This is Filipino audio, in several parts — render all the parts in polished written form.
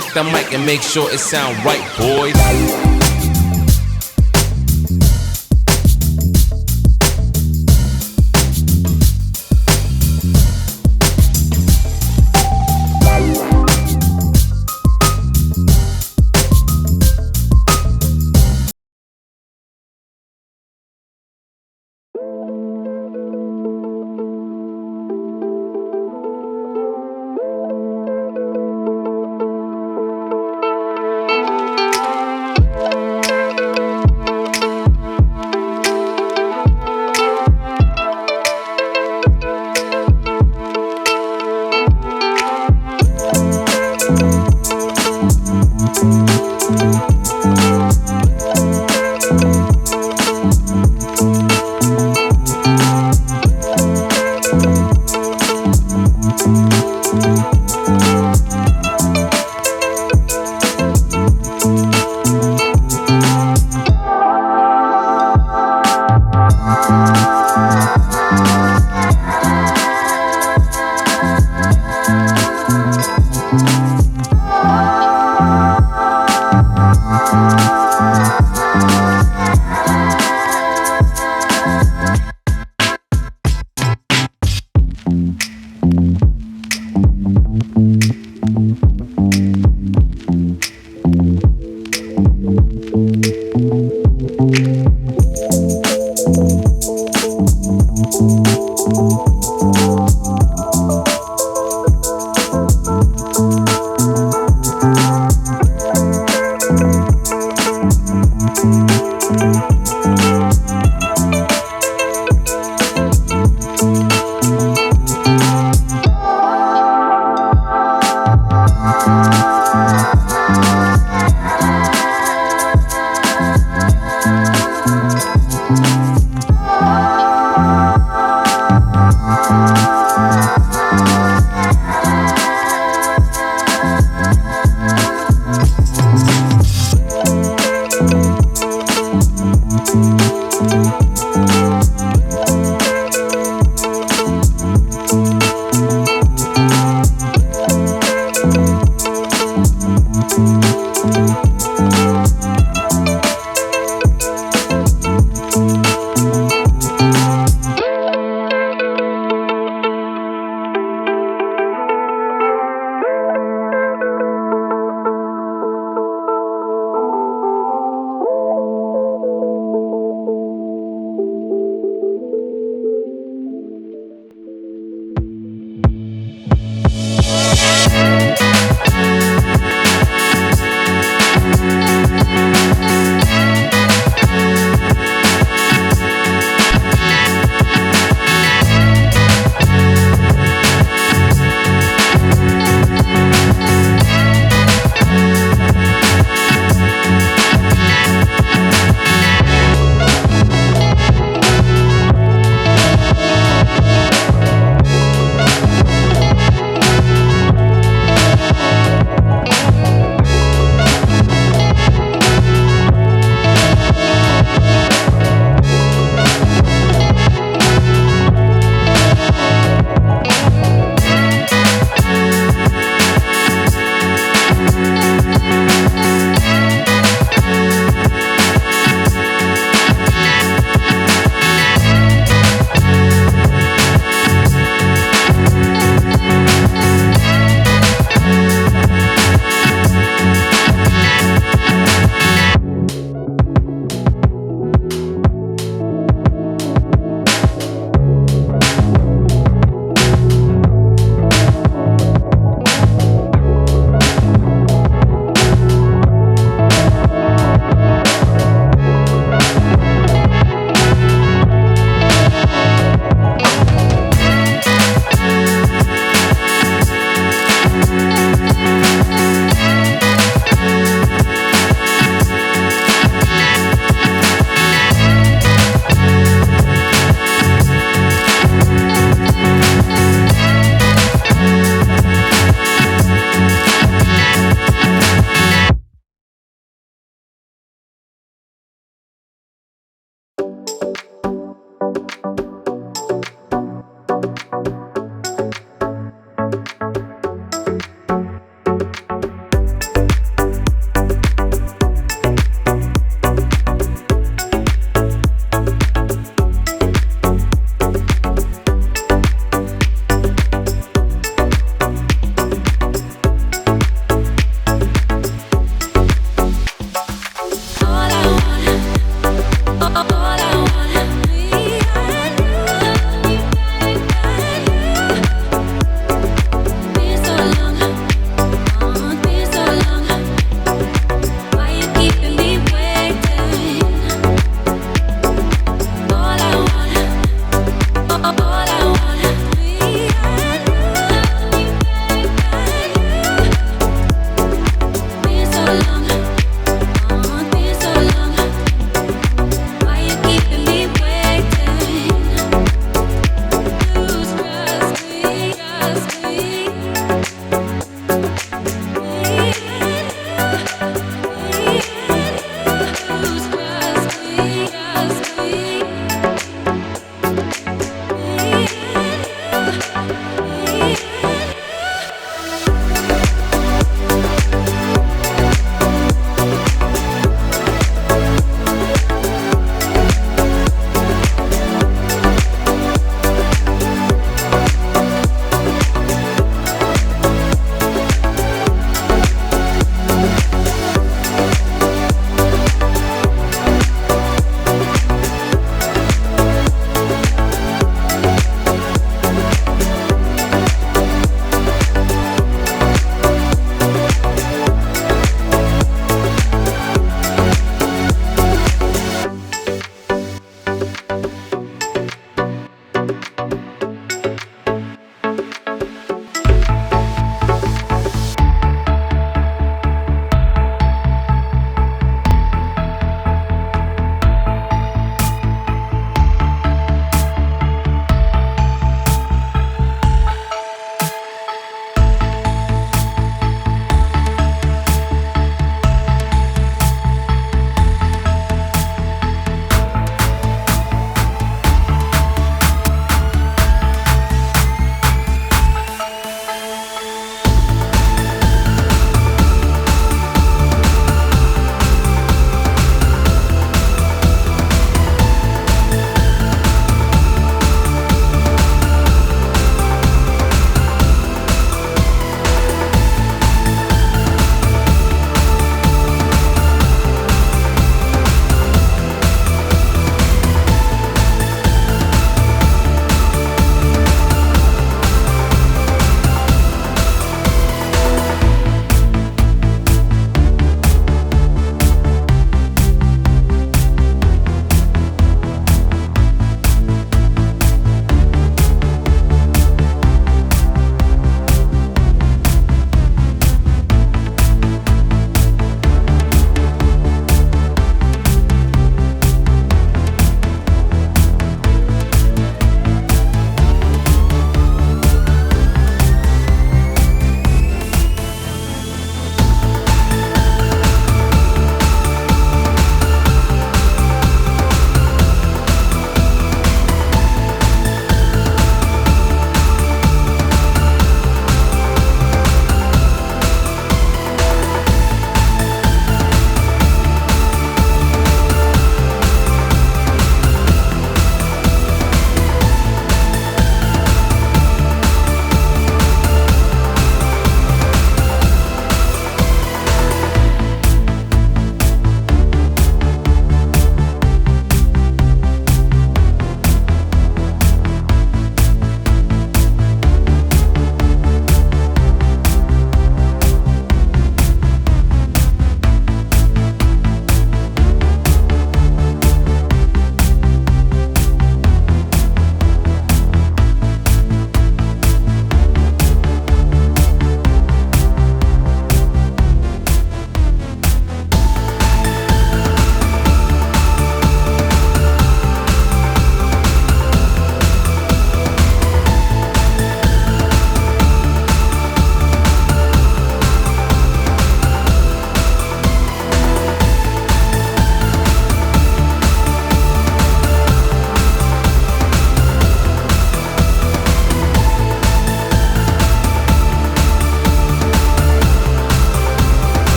check the mic and make sure it sound right, boys.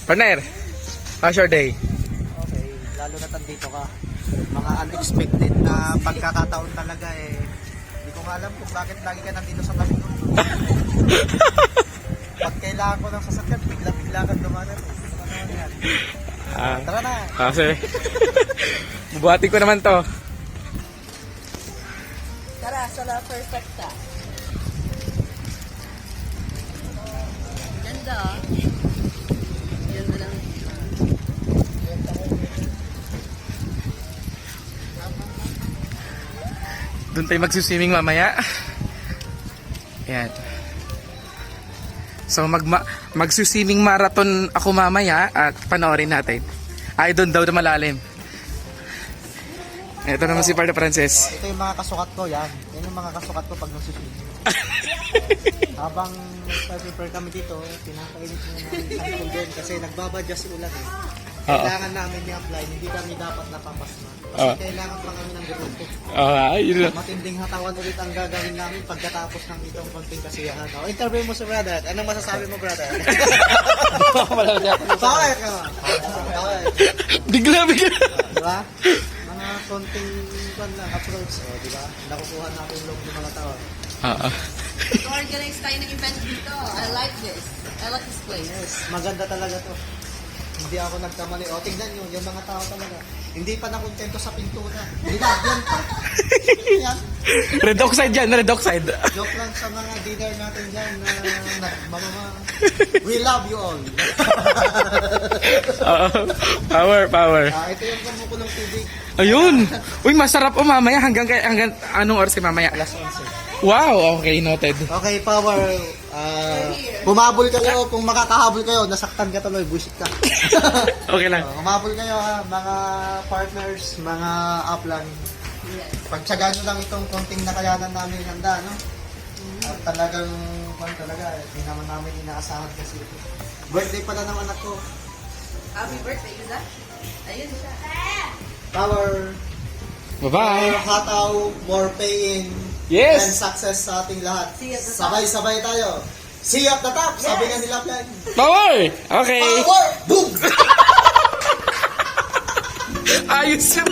Partner, how's your day? Okay, lalo na tandito ka. Mga unexpected na pagkakataon talaga eh. Hindi ko nga alam kung bakit lagi ka nandito sa tabi ko. Pag kailangan ko ng sasakyan, bigla-bigla kang dumanan. Ano naman yan? Tara na! Kasi, bubuhatin ko naman to. Tara, sa La Perfecta. Ganda. Ganda lang. Doon tayo magsuswimming mamaya. Yan. So magsuswimming marathon ako mamaya at panoorin natin. Ay, doon daw na malalim. Ito naman si Parda Frances. Ito yung mga kasukat ko, yan. Yan yung mga kasukat ko pag nagsuswim. Habang nag-prepare kami dito, pinakainit nyo namin sample din kasi nagbabadya si ulan eh. Kailangan namin i-apply, hindi kami dapat napapasma. Kasi kailangan pa kami ng grupo. Yun lang. Matinding hatawan ulit ang gagawin namin pagkatapos ng itong konting kasiyahan. O, interview mo si brother. Anong masasabi mo, brother? Bakit ka? Bakit? Bigla. Diba? Mga konting approach, di ba? Nakukuha natin loob ng mga tao. Organize tayo ng event dito. I like this. I like this place. Yes, maganda talaga to. Hindi ako nagkamali. O, tingnan nyo, yung mga tao talaga. Hindi pa nakontento sa pintura. Hindi na, yan pa. Yan. Red oxide dyan, red oxide. Joke lang sa mga dealer natin dyan na mamama. We love you all. Power. Ito yung kumukulong tubig. Ayun. Uy, masarap mamaya hanggang anong oras mamaya? Alas 11. Wow, okay, noted. Okay, power. Humabol kayo. Kung makakahabol kayo, nasaktan ka tuloy, bullshit ka. Okay lang. Humabol kayo ha, mga partners, mga upline. Pagtsagaan nyo lang itong konting nakayanan namin handa, no? At talagang, hindi naman namin inaasahan kasi ito. Birthday pala ng anak ko. Happy birthday, Yuda. Ayun siya. Power. Bye-bye. More hataw, more pain. Yes. And success sa ating lahat. See you at the top. Sabay-sabay tayo. See you at the top. Sabi nga nila yan. Power! Okay. Power! Boom! Ayos yun.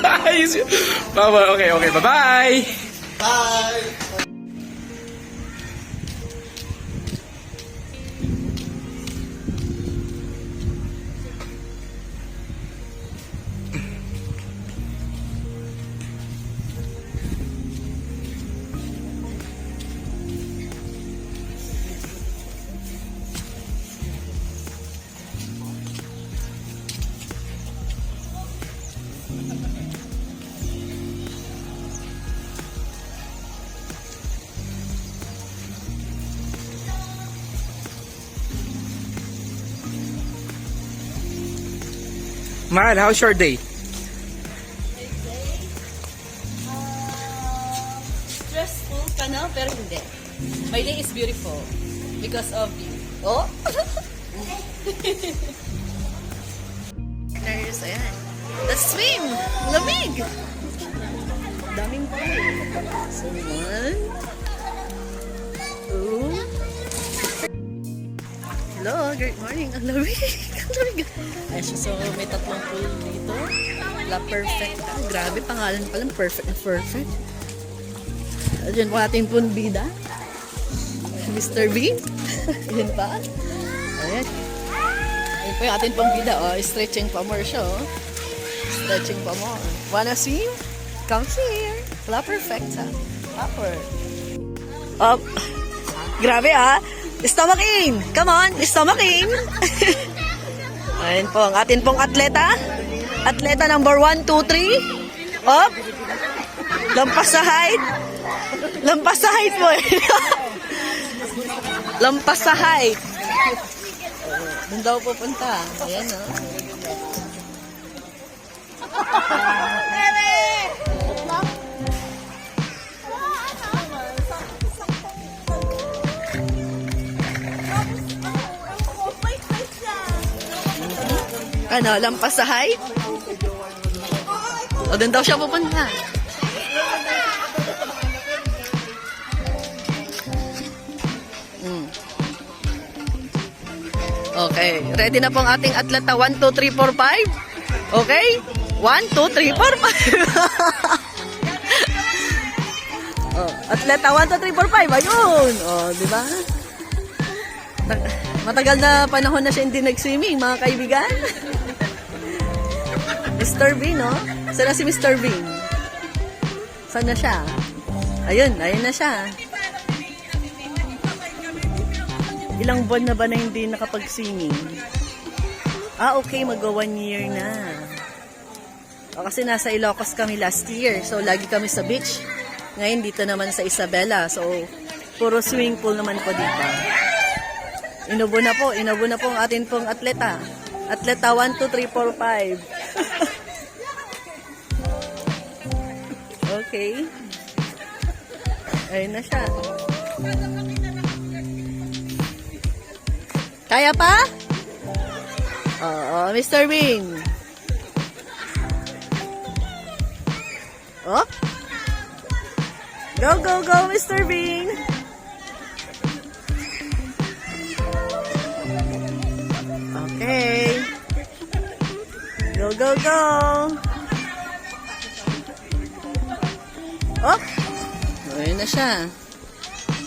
Power, okay. Bye-bye. Bye! Mahal, how's your day? Stressful ka na, pero hindi. My day is beautiful because of you. Oh? Nurse, ayan. Let's swim! Lamig! Daming pa. So, 1. 2. Hello, good morning. Ang lamig. Ang lamig. Ayan siya, so may tatlong pool dito. La Perfecta. Grabe, pangalan pa lang. Perfect na perfect. Diyan po ating punbida. Mr. B. Ayan pa. Ayan. Ayan po yung ating punbida. Oh, stretching pa more siya. Oh. Stretching pa more. Wanna swim? Come here. La Perfecta. Upper. Up. Grabe ah. Stomach in. Come on. Stomach in. Ayan po ang atin pong atleta. Atleta number 1, 2, 3. Up. Lampas sa height. Lampas sa height po. Lampas sa height. Doon daw pupunta. Ayan o. Ano, lampas sa height? O, doon daw siya pupunta. Okay. Ready na po ang ating atleta. 1, 2, 3, 4, 5. Okay? 1, 2, 3, 4, 5. Oh, atleta 1, 2, 3, 4, 5. Ayun. Oh, di ba? Matagal na panahon na siya hindi nag-swimming, mga kaibigan. Mr. Bean, no? Saan na si Mr. Bean? Saan na siya? Ayun na siya. Ilang buwan na ba na hindi nakapag-swimming? Okay, mag-1 year na. Kasi nasa Ilocos kami last year, so lagi kami sa beach. Ngayon dito naman sa Isabela, so puro swimming pool naman po dito. Inubo na po ang atin pong atleta. Atleta 1, 2, 3, 4, 5. Okay. Ayun na siya. Kaya pa? Oo, Mr. Bean. Oh. Go, go, go, Mr. Bean. Okay. Go, go, go. Oh. Ayun na siya.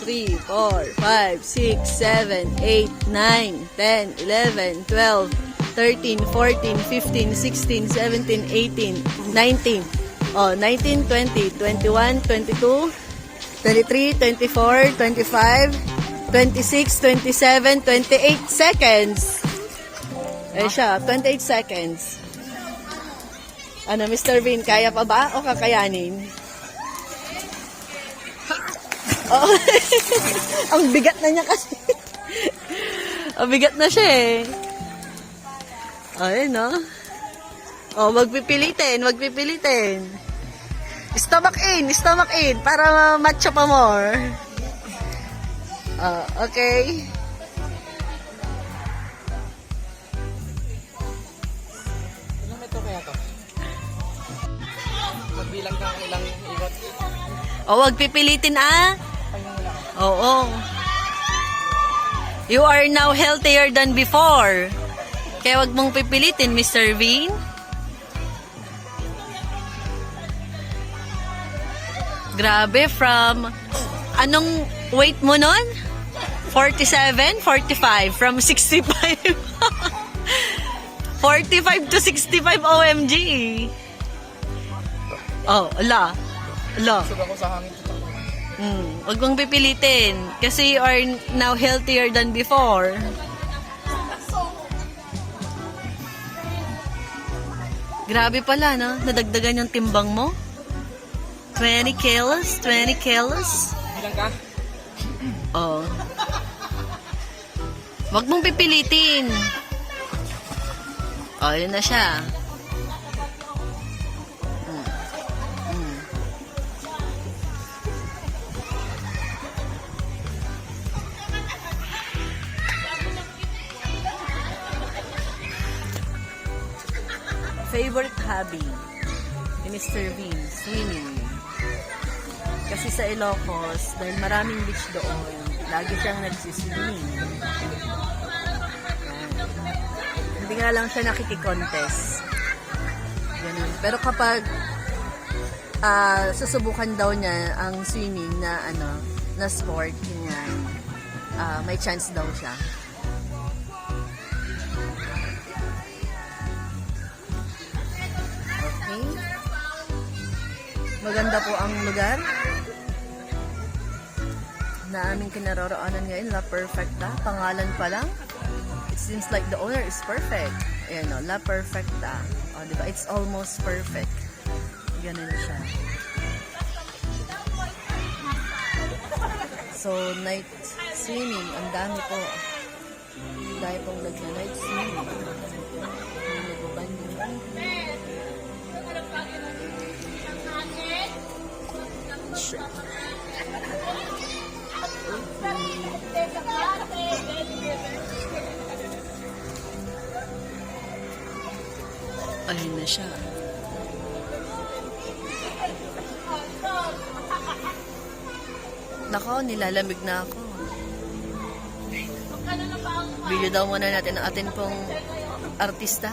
3, 4, 5, 6, 7, 8, 9, 10, 11, 12, 13, 14, 15, 16, 17, 18, 19. Oh, 19, 20, 21, 22, 23, 24, 25, 26, 27, 28 seconds. Ayun siya, 28 seconds. Ano, Mr. Bean, kaya pa ba o kakayanin? Oh. Ang bigat na niya kasi. Ang bigat na siya eh. Ayun, no? Oh, magpipilitin. Stomach in, para matcha pa more. Okay. Ilang metro kaya to? Magbilang ka ng ilang ikot. Wag pipilitin Oo. You are now healthier than before. Kaya wag mong pipilitin, Mr. Bean. Grabe, from... Anong weight mo nun? 47? 45? From 65? 45 to 65 OMG. Oh, ala. Sug ako sa hangin. Huwag mong pipilitin. Kasi you are now healthier than before. Grabe pala, no? Nadagdagan yung timbang mo. 20 kilos? 20 kilos? Bilang ka? Oh. Huwag mong pipilitin. Oh, yun na siya. Favorite hobby ni Mr. Bean, swimming. Kasi sa Ilocos, dahil maraming beach doon, lagi siyang nagsiswimming. Hindi nga lang siya nakikikontest. Ganun. Pero kapag susubukan daw niya ang swimming na sport, niya, may chance daw siya. Okay. Maganda po ang lugar na aming kinaroroonan ngayon, La Perfecta. Pangalan pa lang, it seems like the owner is perfect. Ayan o, La Perfecta. O, diba? It's almost perfect. Ganun siya. So, night swimming. Ang dami po. Dahil pong nag-night swimming. Ayun na siya. Nako, nilalamig na ako. Video daw muna natin ang atin pong artista.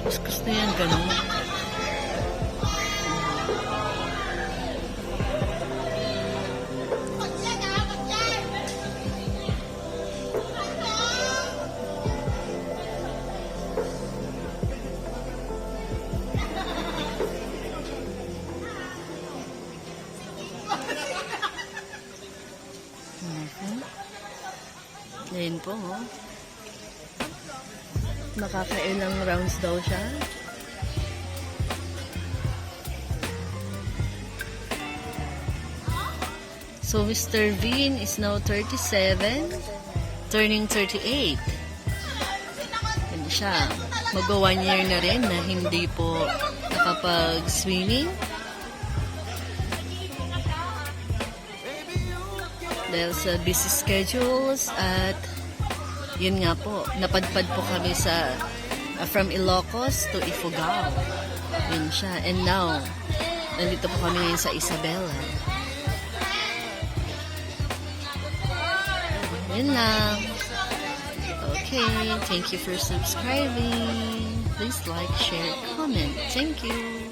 Mas gusto yan ganun. Ayan po, oh. Makakailang rounds daw siya. So, Mr. Bean is now 37, turning 38. Yan siya. Mag-1 year na rin na hindi po nakapag-swimming. Dahil sa busy schedules at yun nga po, napadpad po kami sa from Ilocos to Ifugao. Yun siya. And now, nandito po kami ngayon sa Isabela. Yun lang. Okay, thank you for subscribing. Please like, share, comment. Thank you.